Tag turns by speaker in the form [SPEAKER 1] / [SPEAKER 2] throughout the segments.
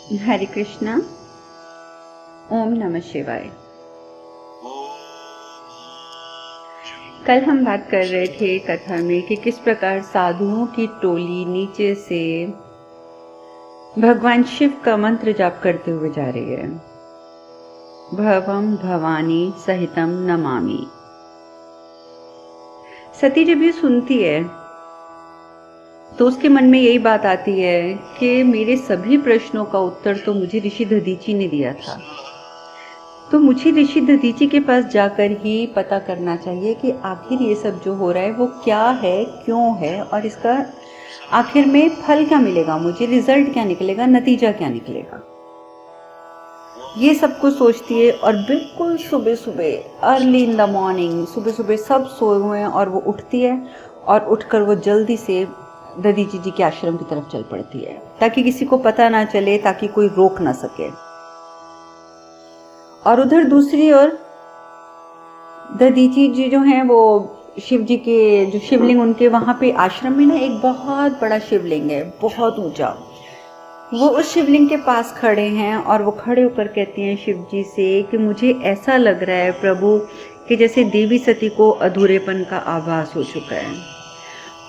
[SPEAKER 1] हरे कृष्णा। ओम नमः शिवाय। कल हम बात कर रहे थे कथा में कि किस प्रकार साधुओं की टोली नीचे से भगवान शिव का मंत्र जाप करते हुए जा रही है। भवम भवानी सहितम नमामि। सती जब ये सुनती है तो उसके मन में यही बात आती है कि मेरे सभी प्रश्नों का उत्तर तो मुझे ऋषि दधीची ने दिया था, तो मुझे ऋषि दधीची के पास जाकर ही पता करना चाहिए कि आखिर ये सब जो हो रहा है वो क्या है, क्यों है, और इसका आखिर में फल क्या मिलेगा, मुझे रिजल्ट क्या निकलेगा, नतीजा क्या निकलेगा। ये सब कुछ सोचती है और बिल्कुल सुबह सुबह अर्ली इन द मॉर्निंग, सुबह सुबह सब सोए हुए हैं और वो उठती है और उठकर वो जल्दी से दधीची जी के आश्रम की तरफ चल पड़ती है ताकि किसी को पता ना चले, ताकि कोई रोक ना सके। और उधर दूसरी ओर दधीची जी जो हैं वो शिव जी के जो शिवलिंग उनके वहाँ पे आश्रम में ना एक बहुत बड़ा शिवलिंग है, बहुत ऊंचा। वो उस शिवलिंग के पास खड़े हैं और वो खड़े होकर कहती हैं शिव जी से कि मुझे ऐसा लग रहा है प्रभु कि जैसे देवी सती को अधूरेपन का आभास हो चुका है।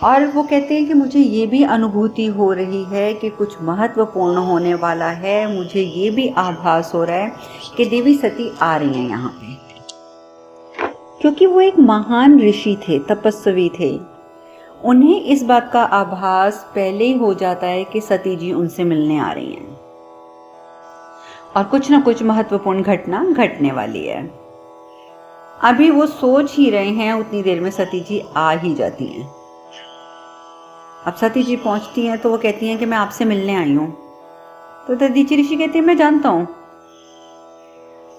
[SPEAKER 1] और वो कहते हैं कि मुझे ये भी अनुभूति हो रही है कि कुछ महत्वपूर्ण होने वाला है। मुझे ये भी आभास हो रहा है कि देवी सती आ रही हैं यहाँ पे, क्योंकि वो एक महान ऋषि थे, तपस्वी थे। उन्हें इस बात का आभास पहले ही हो जाता है कि सती जी उनसे मिलने आ रही हैं और कुछ ना कुछ महत्वपूर्ण घटना घटने वाली है। अभी वो सोच ही रहे हैं, उतनी देर में सती जी आ ही जाती हैं। अब सती जी पहुंचती हैं तो वो कहती हैं कि मैं आपसे मिलने आई हूं। तो दधीची ऋषि कहते हैं मैं जानता हूं,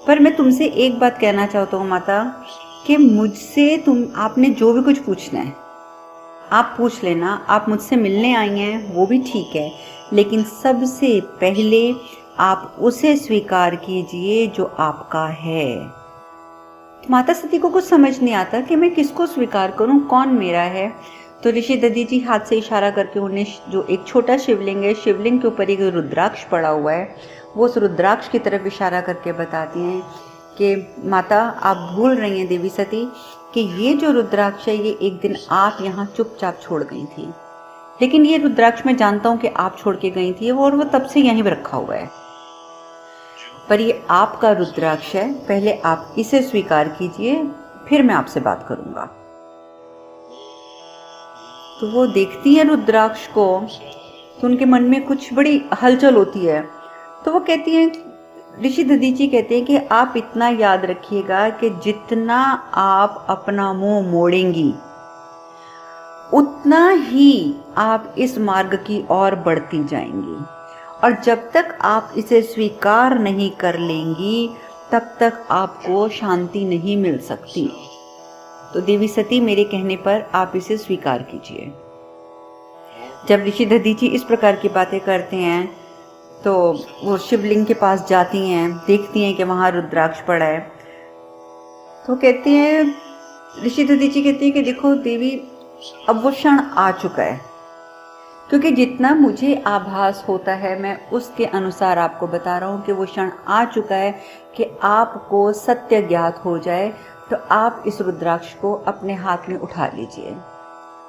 [SPEAKER 1] पर मैं तुमसे एक बात कहना चाहता हूं माता कि मुझसे आपने जो भी कुछ पूछना है आप पूछ लेना। आप मुझसे मिलने आई हैं वो भी ठीक है, लेकिन सबसे पहले आप उसे स्वीकार कीजिए जो आपका है। तो माता सती को कुछ समझ नहीं आता कि मैं किसको स्वीकार करूं, कौन मेरा है। तो ऋषि दधीची हाथ से इशारा करके उन्हें जो एक छोटा शिवलिंग है, शिवलिंग के ऊपर एक रुद्राक्ष पड़ा हुआ है, वो उस रुद्राक्ष की तरफ इशारा करके बताती हैं कि माता आप भूल रही हैं देवी सती कि ये जो रुद्राक्ष है ये एक दिन आप यहाँ चुपचाप छोड़ गई थी, लेकिन ये रुद्राक्ष मैं जानता हूँ कि आप छोड़ के गई थी और वो तब से यहीं पर रखा हुआ है, पर ये आपका रुद्राक्ष है। पहले आप इसे स्वीकार कीजिए, फिर मैं आपसे बात करूंगा। तो वो देखती है रुद्राक्ष को तो उनके मन में कुछ बड़ी हलचल होती है। तो वो कहती हैं, ऋषि दधीची कहते हैं कि आप इतना याद रखिएगा कि जितना आप अपना मुंह मोड़ेंगी उतना ही आप इस मार्ग की ओर बढ़ती जाएंगी, और जब तक आप इसे स्वीकार नहीं कर लेंगी तब तक आपको शांति नहीं मिल सकती। तो देवी सती मेरे कहने पर आप इसे स्वीकार कीजिए। जब ऋषि दधीची इस प्रकार की बातें करते हैं तो वो शिवलिंग के पास जाती हैं, देखती हैं कि वहाँ रुद्राक्ष पड़ा है। तो कहती हैं, ऋषि दधीची कहती है कि देखो देवी अब वो क्षण आ चुका है, क्योंकि जितना मुझे आभास होता है मैं उसके अनुसार आपको बता रहा हूँ कि वो क्षण आ चुका है कि आपको सत्य ज्ञात हो जाए। तो आप इस रुद्राक्ष को अपने हाथ में उठा लीजिए।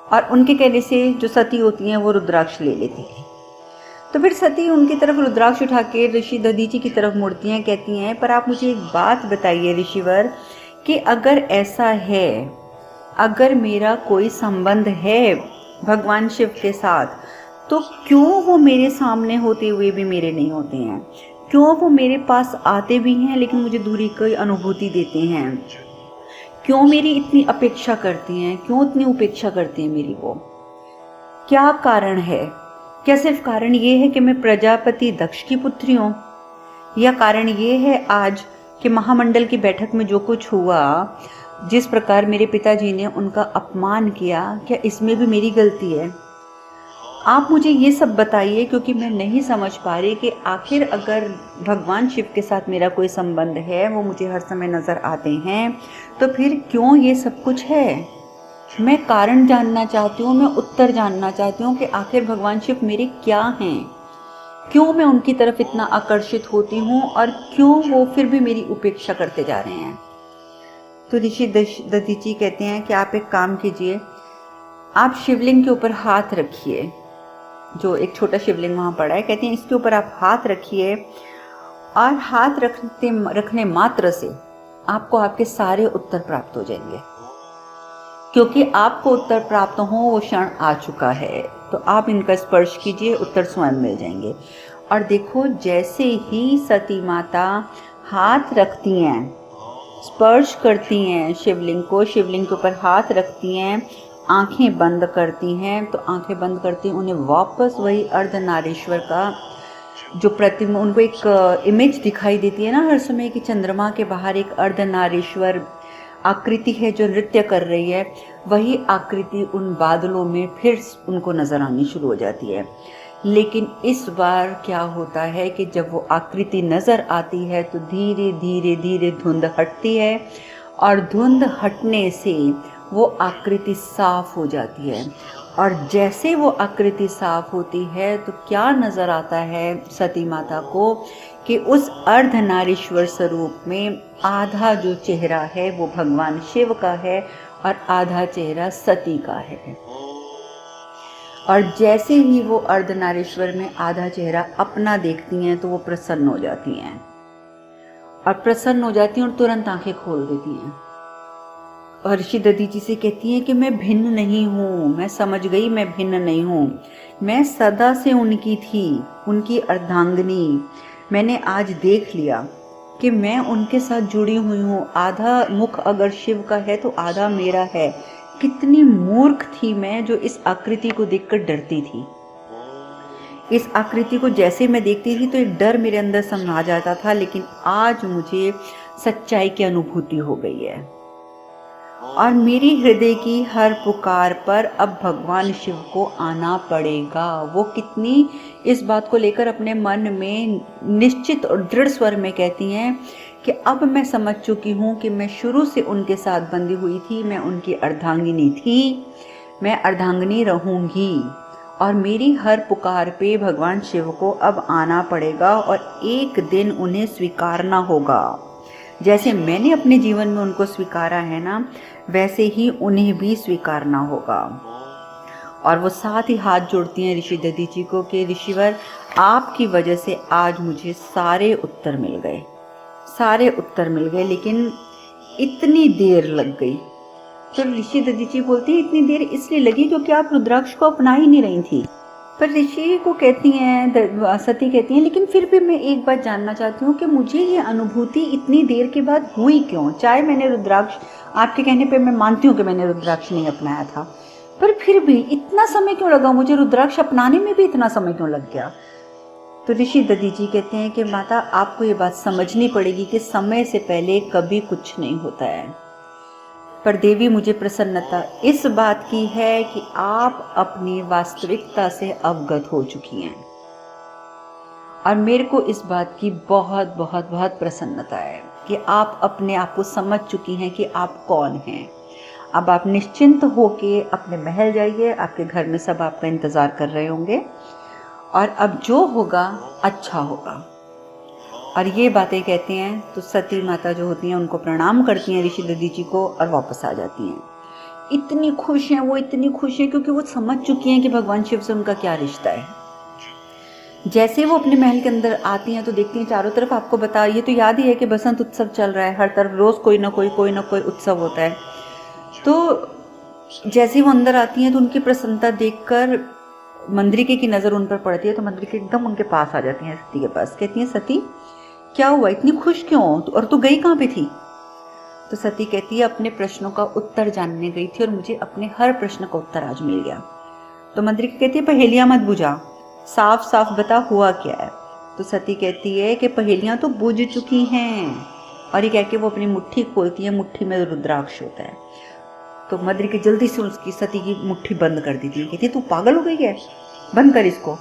[SPEAKER 1] और उनके कहने से जो सती होती हैं वो रुद्राक्ष ले लेती हैं। तो फिर सती उनकी तरफ रुद्राक्ष उठा के ऋषि दधीची की तरफ मुड़ती हैं, कहती हैं पर आप मुझे एक बात बताइए ऋषिवर कि अगर ऐसा है, अगर मेरा कोई संबंध है भगवान शिव के साथ, तो क्यों वो मेरे सामने होते हुए भी मेरे नहीं होते हैं? क्यों वो मेरे पास आते भी हैं लेकिन मुझे दूरी की अनुभूति देते हैं? क्यों मेरी इतनी अपेक्षा करती हैं? क्यों इतनी उपेक्षा करती हैं मेरी? वो क्या कारण है? क्या सिर्फ कारण ये है कि मैं प्रजापति दक्ष की पुत्री हूँ, या कारण ये है आज कि महामंडल की बैठक में जो कुछ हुआ, जिस प्रकार मेरे पिताजी ने उनका अपमान किया, क्या इसमें भी मेरी गलती है? आप मुझे ये सब बताइए, क्योंकि मैं नहीं समझ पा रही कि आखिर अगर भगवान शिव के साथ मेरा कोई संबंध है, वो मुझे हर समय नज़र आते हैं, तो फिर क्यों ये सब कुछ है? मैं कारण जानना चाहती हूँ, मैं उत्तर जानना चाहती हूँ कि आखिर भगवान शिव मेरे क्या हैं। क्यों मैं उनकी तरफ इतना आकर्षित होती हूँ और क्यों वो फिर भी मेरी उपेक्षा करते जा रहे हैं। तो ऋषि दधीची कहते हैं कि आप एक काम कीजिए, आप शिवलिंग के ऊपर हाथ रखिए, जो एक छोटा शिवलिंग वहाँ पड़ा है, कहते हैं इसके ऊपर आप हाथ रखिए और हाथ रखने मात्र से आपको आपके सारे उत्तर प्राप्त हो जाएंगे, क्योंकि आपको उत्तर प्राप्त हो वो क्षण आ चुका है। तो आप इनका स्पर्श कीजिए, उत्तर स्वयं मिल जाएंगे। और देखो, जैसे ही सती माता हाथ रखती हैं, स्पर्श करती हैं शिवलिंग को, शिवलिंग के ऊपर हाथ रखती हैं, आंखें बंद करती हैं, तो आंखें बंद करती हैं, उन्हें वापस वही अर्धनारीश्वर का जो प्रतिमा, उनको एक इमेज दिखाई देती है ना हर समय कि चंद्रमा के बाहर एक अर्धनारीश्वर आकृति है जो नृत्य कर रही है, वही आकृति उन बादलों में फिर उनको नजर आनी शुरू हो जाती है। लेकिन इस बार क्या होता है कि जब वो आकृति नजर आती है तो धीरे धीरे धीरे धुंध हटती है और धुंध हटने से वो आकृति साफ हो जाती है। और जैसे वो आकृति साफ होती है तो क्या नजर आता है सती माता को कि उस अर्धनारीश्वर स्वरूप में आधा जो चेहरा है वो भगवान शिव का है और आधा चेहरा सती का है। और जैसे ही वो अर्धनारीश्वर में आधा चेहरा अपना देखती हैं तो वो प्रसन्न हो जाती हैं, और प्रसन्न हो जाती हैं और तुरंत आंखें खोल देती हैं और ऋषि दधीची से कहती हैं कि मैं भिन्न नहीं हूँ, मैं समझ गई मैं भिन्न नहीं हूँ, मैं सदा से उनकी थी, उनकी अर्धांगिनी। मैंने आज देख लिया कि मैं उनके साथ जुड़ी हुई हूँ। आधा मुख अगर शिव का है तो आधा मेरा है। कितनी मूर्ख थी मैं जो इस आकृति को देखकर डरती थी। इस आकृति को जैसे मैं देखती थी तो एक डर मेरे अंदर समा जाता था, लेकिन आज मुझे सच्चाई की अनुभूति हो गई है और मेरी हृदय की हर पुकार पर अब भगवान शिव को आना पड़ेगा। वो कितनी इस बात को लेकर अपने मन में निश्चित और दृढ़ स्वर में कहती हैं कि अब मैं समझ चुकी हूँ कि मैं शुरू से उनके साथ बंधी हुई थी, मैं उनकी अर्धांगिनी थी, मैं अर्धांगिनी रहूँगी और मेरी हर पुकार पे भगवान शिव को अब आना पड़ेगा और एक दिन उन्हें स्वीकारना होगा। जैसे मैंने अपने जीवन में उनको स्वीकारा है ना, वैसे ही उन्हें भी स्वीकारना होगा। और वो साथ ही हाथ जोड़ती हैं ऋषि दधीची को कि ऋषिवर, आपकी वजह से आज मुझे सारे उत्तर मिल गए, सारे उत्तर मिल गए, लेकिन इतनी देर लग गई। तो ऋषि दधीची बोलती है इतनी देर इसलिए लगी क्योंकि आप रुद्राक्ष को अपना ही नहीं रही थी। पर ऋषि को कहती हैं, सती कहती हैं, लेकिन फिर भी मैं एक बात जानना चाहती हूँ कि मुझे ये अनुभूति इतनी देर के बाद हुई क्यों? चाहे मैंने रुद्राक्ष, आपके कहने पे मैं मानती हूँ कि मैंने रुद्राक्ष नहीं अपनाया था, पर फिर भी इतना समय क्यों लगा? मुझे रुद्राक्ष अपनाने में भी इतना समय क्यों लग गया? तो ऋषि दधीची कहते हैं कि माता, आपको ये बात समझनी पड़ेगी कि समय से पहले कभी कुछ नहीं होता है। पर देवी, मुझे प्रसन्नता इस बात की है कि आप अपनी वास्तविकता से अवगत हो चुकी हैं और मेरे को इस बात की बहुत बहुत बहुत प्रसन्नता है कि आप अपने आप को समझ चुकी हैं कि आप कौन हैं। अब आप निश्चिंत होके अपने महल जाइए, आपके घर में सब आपका इंतज़ार कर रहे होंगे और अब जो होगा अच्छा होगा। और ये बातें कहते हैं तो सती माता जो होती हैं उनको प्रणाम करती हैं ऋषि दधीची को और वापस आ जाती हैं। इतनी खुश हैं वो, इतनी खुश हैं क्योंकि वो समझ चुकी हैं कि भगवान शिव से उनका क्या रिश्ता है। जैसे वो अपने महल के अंदर आती हैं तो देखती हैं चारों तरफ, आपको बता, ये तो याद ही है कि बसंत उत्सव चल रहा है, हर तरफ रोज़ कोई ना कोई उत्सव होता है। तो जैसे वो अंदर आती हैं तो उनकी प्रसन्नता देखकर मंद्रिके की नज़र उन पर पड़ती है, तो मंद्रिके एकदम उनके पास आ जाती हैं, सती के पास। कहती हैं, सती क्या हुआ, इतनी खुश क्यों, और तू गई कहाँ पे थी? तो सती कहती है, अपने प्रश्नों का उत्तर जानने गई थी और मुझे अपने हर प्रश्न का उत्तर आज मिल गया। तो मंद्रिका कहती है, पहेलियां मत बुझा, साफ साफ बता हुआ क्या है। तो सती कहती है कि पहेलियां तो बुझ चुकी हैं, और ये कह के वो अपनी मुट्ठी खोलती है, मुट्ठी में रुद्राक्ष होता है। तो मंद्रिका जल्दी से उसकी सती की मुट्ठी बंद कर देती है, कहती है तू पागल हो गई है, बंद कर इसको।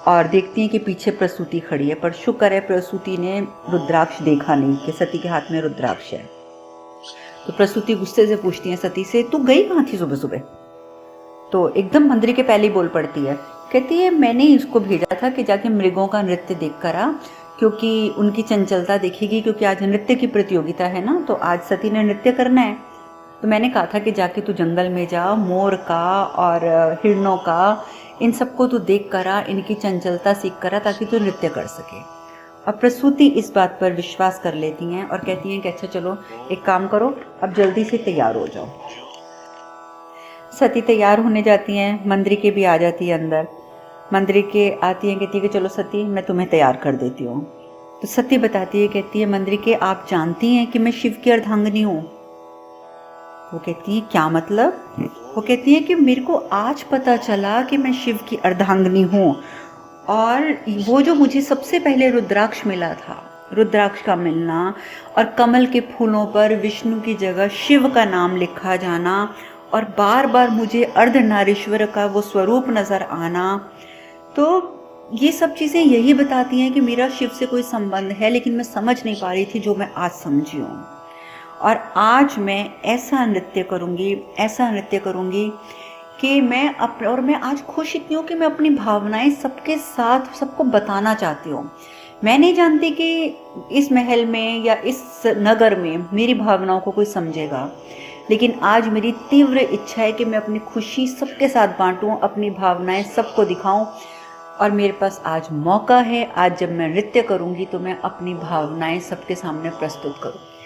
[SPEAKER 1] और देखती हैं कि पीछे प्रसूति खड़ी है, पर शुक्र है प्रसूति ने रुद्राक्ष देखा नहीं कि सती के हाथ में रुद्राक्ष है। तो प्रसूति गुस्से से पूछती है सती से, तू गई कहाँ थी सुबह सुबह? तो एकदम मंदिर के पहले ही बोल पड़ती है कहती है मैंने इसको भेजा था कि जाके मृगों का नृत्य देख कर आ, क्योंकि उनकी चंचलता देखेगी, क्योंकि आज नृत्य की प्रतियोगिता है ना, तो आज सती ने नृत्य करना है। तो मैंने कहा था कि जाके तू जंगल में जा, मोर का और हिरणों का, इन सबको तू देख कर आ, इनकी चंचलता सीख कर आ, ताकि तू नृत्य कर सके। और प्रसूति इस बात पर विश्वास कर लेती हैं और कहती हैं कि अच्छा चलो एक काम करो, अब जल्दी से तैयार हो जाओ। सती तैयार होने जाती हैं, मंद्रिके भी आ जाती है अंदर। मंद्रिके आती हैं, कहती है कि चलो सती मैं तुम्हें तैयार कर देती हूँ। तो सती बताती है, कहती है मंद्रिके आप जानती हैं कि मैं शिव की अर्धांगिनी हूँ। वो कहती है क्या मतलब? वो कहती है कि मेरे को आज पता चला कि मैं शिव की अर्धांगिनी हूँ, और वो जो मुझे सबसे पहले रुद्राक्ष मिला था, रुद्राक्ष का मिलना और कमल के फूलों पर विष्णु की जगह शिव का नाम लिखा जाना और बार बार मुझे अर्धनारीश्वर का वो स्वरूप नज़र आना, तो ये सब चीज़ें यही बताती हैं कि मेरा शिव से कोई संबंध है, लेकिन मैं समझ नहीं पा रही थी जो मैं आज समझी हूँ। और आज मैं ऐसा नृत्य करूँगी, ऐसा नृत्य करूँगी कि मैं आज खुश इतनी हूँ कि मैं अपनी भावनाएं सबके साथ सबको बताना चाहती हूँ। मैं नहीं जानती कि इस महल में या इस नगर में मेरी भावनाओं को कोई समझेगा, लेकिन आज मेरी तीव्र इच्छा है कि मैं अपनी खुशी सबके साथ बांटूं, अपनी भावनाएं सबको दिखाऊं, और मेरे पास आज मौका है। आज जब मैं नृत्य करूँगी तो मैं अपनी भावनाएं सबके सामने प्रस्तुत करूँगी।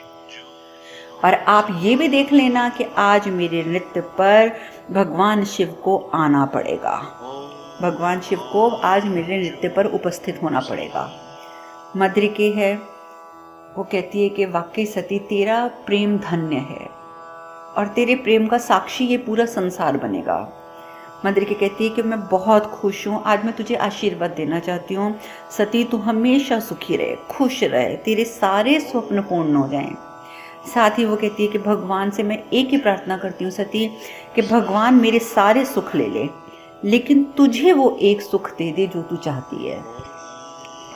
[SPEAKER 1] और आप ये भी देख लेना कि आज मेरे नृत्य पर भगवान शिव को आना पड़ेगा, भगवान शिव को आज मेरे नृत्य पर उपस्थित होना पड़ेगा। मंद्रिके है, वो कहती है कि वाकई सती तेरा प्रेम धन्य है और तेरे प्रेम का साक्षी ये पूरा संसार बनेगा। मंद्रिके कहती है कि मैं बहुत खुश हूँ, आज मैं तुझे आशीर्वाद देना चाहती हूँ। सती तू हमेशा सुखी रहे, खुश रहे, तेरे सारे स्वप्न पूर्ण हो जाएं। साथ ही वो कहती है कि भगवान से मैं एक ही प्रार्थना करती हूँ सती, कि भगवान मेरे सारे सुख ले ले, लेकिन तुझे वो एक सुख दे दे जो तू चाहती है।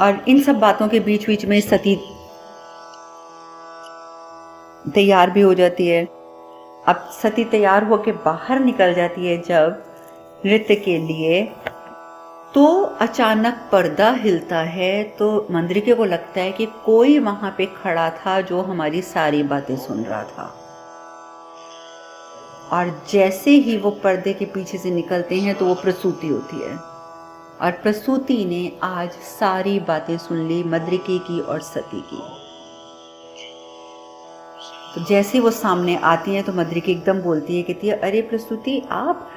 [SPEAKER 1] और इन सब बातों के बीच बीच में सती तैयार भी हो जाती है। अब सती तैयार होकर बाहर निकल जाती है जब नृत्य के लिए, तो अचानक पर्दा हिलता है, तो मंद्रिके को लगता है कि कोई वहां पे खड़ा था जो हमारी सारी बातें सुन रहा था। और जैसे ही वो पर्दे के पीछे से निकलते हैं तो वो प्रसूति होती है, और प्रसूति ने आज सारी बातें सुन ली मंद्रिके की और सती की। तो जैसे वो सामने आती हैं तो मंद्रिके एकदम बोलती है, कहती है अरे प्रसूति आप,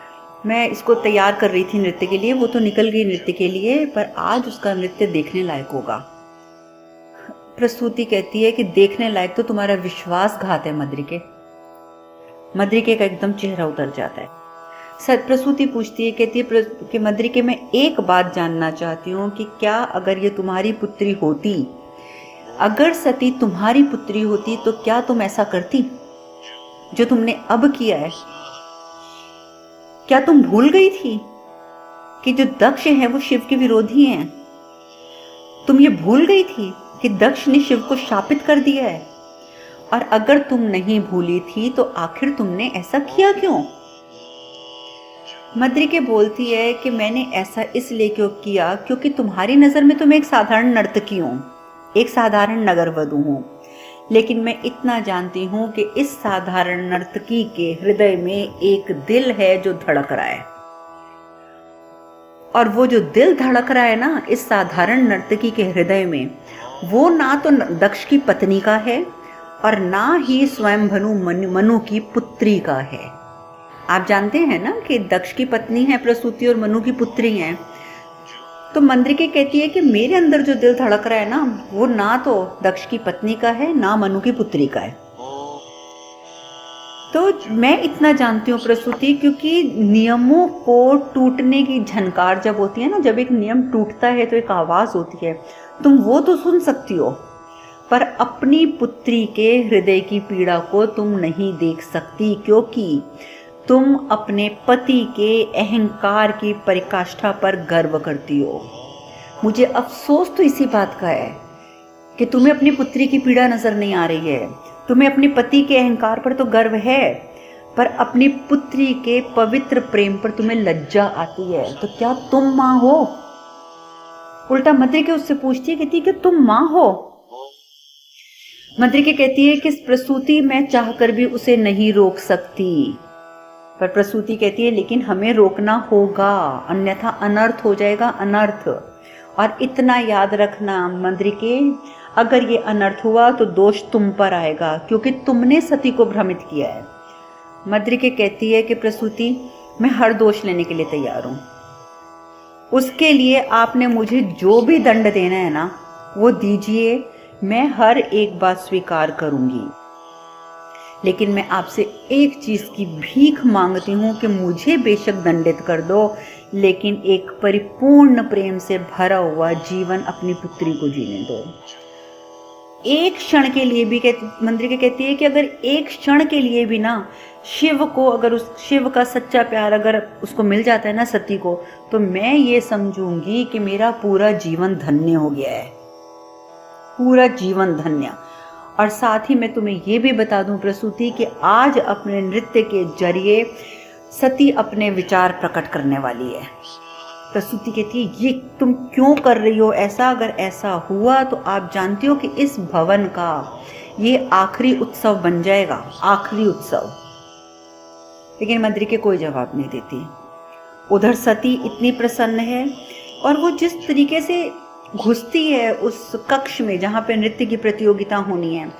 [SPEAKER 1] मैं इसको तैयार कर रही थी नृत्य के लिए, वो तो निकल गई नृत्य के लिए, पर आज उसका नृत्य देखने लायक होगा। प्रसूति कहती है कि देखने लायक तो तुम्हारा विश्वासघात है मंद्रिके। मंद्रिके का एकदम चेहरा उतर जाता है। प्रसूति पूछती है, कहती है कि मंद्रिके मैं एक बात जानना चाहती हूँ कि क्या अगर ये तुम्हारी पुत्री होती, अगर सती तुम्हारी पुत्री होती तो क्या तुम ऐसा करती जो तुमने अब किया है? क्या तुम भूल गई थी कि जो दक्ष है वो शिव के विरोधी हैं? तुम ये भूल गई थी कि दक्ष ने शिव को शापित कर दिया है? और अगर तुम नहीं भूली थी तो आखिर तुमने ऐसा किया क्यों? मंद्रिके बोलती है कि मैंने ऐसा इसलिए क्यों किया क्योंकि तुम्हारी नजर में तो मैं एक साधारण नर्तकी हूँ, एक साधारण नगरवधू हूँ, लेकिन मैं इतना जानती हूँ कि इस साधारण नर्तकी के हृदय में एक दिल है जो धड़क रहा है, और वो जो दिल धड़क रहा है ना इस साधारण नर्तकी के हृदय में, वो ना तो दक्ष की पत्नी का है और ना ही स्वयंभनु मनु की पुत्री का है। आप जानते हैं ना कि दक्ष की पत्नी है प्रसूति और मनु की पुत्री है। तो मंद्रिके कहती है कि मेरे अंदर जो दिल धड़क रहा है ना, वो ना तो दक्ष की पत्नी का है ना मनु की पुत्री का है। तो मैं इतना जानती हूँ प्रसूति, क्योंकि नियमों को टूटने की झनकार जब होती है ना, जब एक नियम टूटता है तो एक आवाज होती है, तुम वो तो सुन सकती हो, पर अपनी पुत्री के हृदय की पीड़ा को तुम नहीं देख सकती, क्योंकि तुम अपने पति के अहंकार की पराकाष्ठा पर गर्व करती हो। मुझे अफसोस तो इसी बात का है कि तुम्हें अपनी पुत्री की पीड़ा नजर नहीं आ रही है। तुम्हें अपने पति के अहंकार पर तो गर्व है, पर अपनी पुत्री के पवित्र प्रेम पर तुम्हें लज्जा आती है, तो क्या तुम माँ हो? उल्टा मद्रिके उससे पूछती है, कहती है कि तुम माँ हो? मद्रिके कहती है कि प्रसूति मैं चाहकर भी उसे नहीं रोक सकती। पर प्रसूति कहती है लेकिन हमें रोकना होगा, अन्यथा अनर्थ हो जाएगा, अनर्थ। और इतना याद रखना मद्रिके, अगर ये अनर्थ हुआ तो दोष तुम पर आएगा, क्योंकि तुमने सती को भ्रमित किया है। मद्रिके कहती है कि प्रसूति मैं हर दोष लेने के लिए तैयार हूं, उसके लिए आपने मुझे जो भी दंड देना है ना वो दीजिए, मैं हर एक बात स्वीकार करूंगी। लेकिन मैं आपसे एक चीज की भीख मांगती हूं कि मुझे बेशक दंडित कर दो, लेकिन एक परिपूर्ण प्रेम से भरा हुआ जीवन अपनी पुत्री को जीने दो। एक क्षण के लिए भी मद्रिके कहती है कि अगर एक क्षण के लिए भी ना शिव को, अगर उस शिव का सच्चा प्यार अगर उसको मिल जाता है ना सती को, तो मैं ये समझूंगी कि मेरा पूरा जीवन धन्य हो गया है, पूरा जीवन धन्य। और साथ ही मैं तुम्हें ये भी बता दूं प्रसूति कि आज अपने नृत्य के जरिए सती अपने विचार प्रकट करने वाली है। प्रसूति कहती है ये तुम क्यों कर रही हो ऐसा? अगर ऐसा हुआ तो आप जानती हो कि इस भवन का ये आखिरी उत्सव बन जाएगा, आखिरी उत्सव। लेकिन मद्रिके कोई जवाब नहीं देती। उधर सती इतनी प्रसन्न है, और वो जिस तरीके से घुसती है उस कक्ष में जहाँ पे नृत्य की प्रतियोगिता होनी है,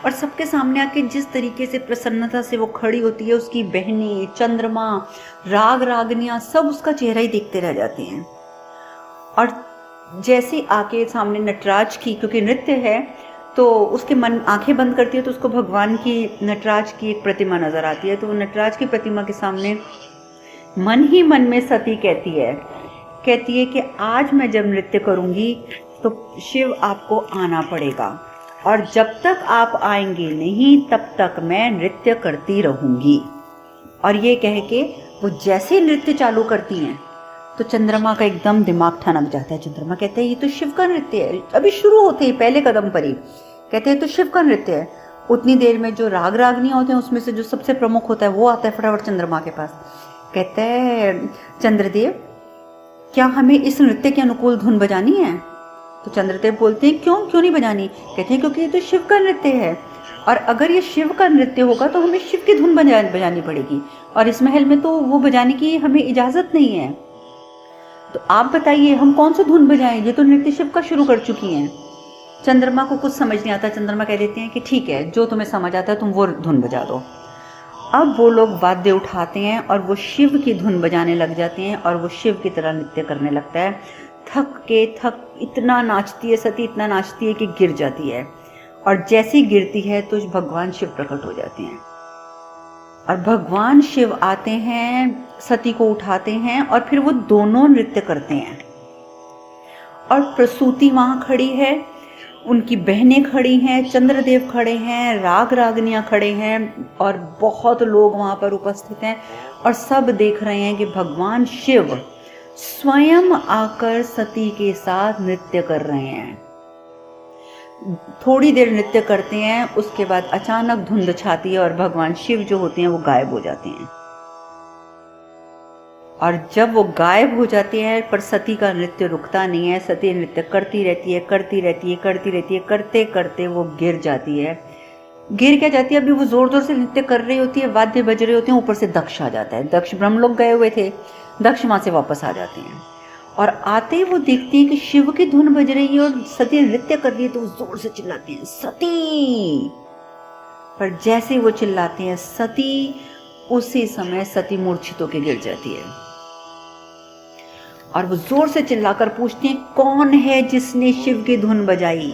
[SPEAKER 1] और सबके सामने आके जिस तरीके से प्रसन्नता से वो खड़ी होती है, उसकी बहनें, चंद्रमा, राग रागनियां सब उसका चेहरा ही देखते रह जाती हैं। और जैसे आके सामने नटराज की, क्योंकि नृत्य है तो उसके मन आंखें बंद करती है तो उसको भगवान की, नटराज की एक प्रतिमा नजर आती है। तो वो नटराज की प्रतिमा के सामने मन ही मन में सती कहती है कि आज मैं जब नृत्य करूंगी तो शिव आपको आना पड़ेगा, और जब तक आप आएंगे नहीं तब तक मैं नृत्य करती रहूंगी। और ये कह के वो जैसे नृत्य चालू करती हैं तो चंद्रमा का एकदम दिमाग ठनक जाता है। चंद्रमा कहते हैं ये तो शिव का नृत्य है, अभी शुरू होते ही पहले कदम पर ही कहते हैं तो शिव का नृत्य है। उतनी देर में जो राग रागनियां होते हैं उसमें से जो सबसे प्रमुख होता है वो आता है फटाफट चंद्रमा के पास, कहते हैं चंद्रदेव क्या हमें इस नृत्य के अनुकूल धुन बजानी है? तो चंद्रदेव बोलते हैं क्यों नहीं बजानी? कहते हैं क्योंकि ये तो शिव का नृत्य है, और अगर ये शिव का नृत्य होगा तो हमें शिव की धुन बजानी पड़ेगी, और इस महल में तो वो बजाने की हमें इजाजत नहीं है। तो आप बताइए हम कौन सा धुन बजाएं? ये तो नृत्य शिव का शुरू कर चुकी हैं। चंद्रमा को कुछ समझ नहीं आता। चंद्रमा कह देते हैं कि ठीक है, जो तुम्हें समझ आता है तुम वो धुन बजा दो। अब वो लोग वाद्य उठाते हैं और वो शिव की धुन बजाने लग जाते हैं, और वो शिव की तरह नृत्य करने लगता है। थक इतना नाचती है सती, इतना नाचती है कि गिर जाती है, और जैसी गिरती है तो भगवान शिव प्रकट हो जाते हैं, और भगवान शिव आते हैं, सती को उठाते हैं, और फिर वो दोनों नृत्य करते हैं। और प्रसूति वहां खड़ी है, उनकी बहनें खड़ी हैं, चंद्रदेव खड़े हैं, राग रागनियां खड़े हैं, और बहुत लोग वहां पर उपस्थित हैं, और सब देख रहे हैं कि भगवान शिव स्वयं आकर सती के साथ नृत्य कर रहे हैं। थोड़ी देर नृत्य करते हैं, उसके बाद अचानक धुंध छाती है और भगवान शिव जो होते हैं वो गायब हो जाते हैं। और जब वो गायब हो जाते हैं पर सती का नृत्य रुकता नहीं है। सती नृत्य करती रहती है, करते करते वो गिर जाती है। गिर क्या जाती है? अभी वो जोर जोर से नृत्य कर रही होती है, वाद्य बज रहे होते हैं, ऊपर से दक्ष आ जाता है। दक्ष ब्रह्मलोक गए हुए थे, दक्ष वहां से वापस आ जाते हैं, और आते ही वो देखती है कि शिव की धुन बज रही है और सती नृत्य कर रही है, तो वो जोर से चिल्लाते हैं सती। पर जैसे वो चिल्लाते हैं सती, उसी समय सती मूर्छित होकर गिर जाती है, और वो जोर से चिल्लाकर पूछती हैं कौन है जिसने शिव की धुन बजाई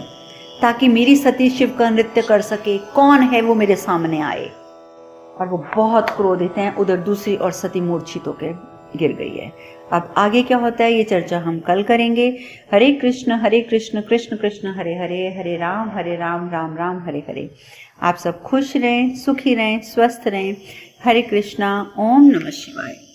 [SPEAKER 1] ताकि मेरी सती शिव का नृत्य कर सके? कौन है वो मेरे सामने आए? और वो बहुत क्रोधित हैं। उधर दूसरी ओर सती मूर्छित होकर गिर गई है। अब आगे क्या होता है ये चर्चा हम कल करेंगे। हरे कृष्ण कृष्ण कृष्ण हरे हरे, हरे राम राम राम हरे हरे। आप सब खुश रहें, सुखी रहें, स्वस्थ रहें। हरे कृष्णा। ओम नमः शिवाय।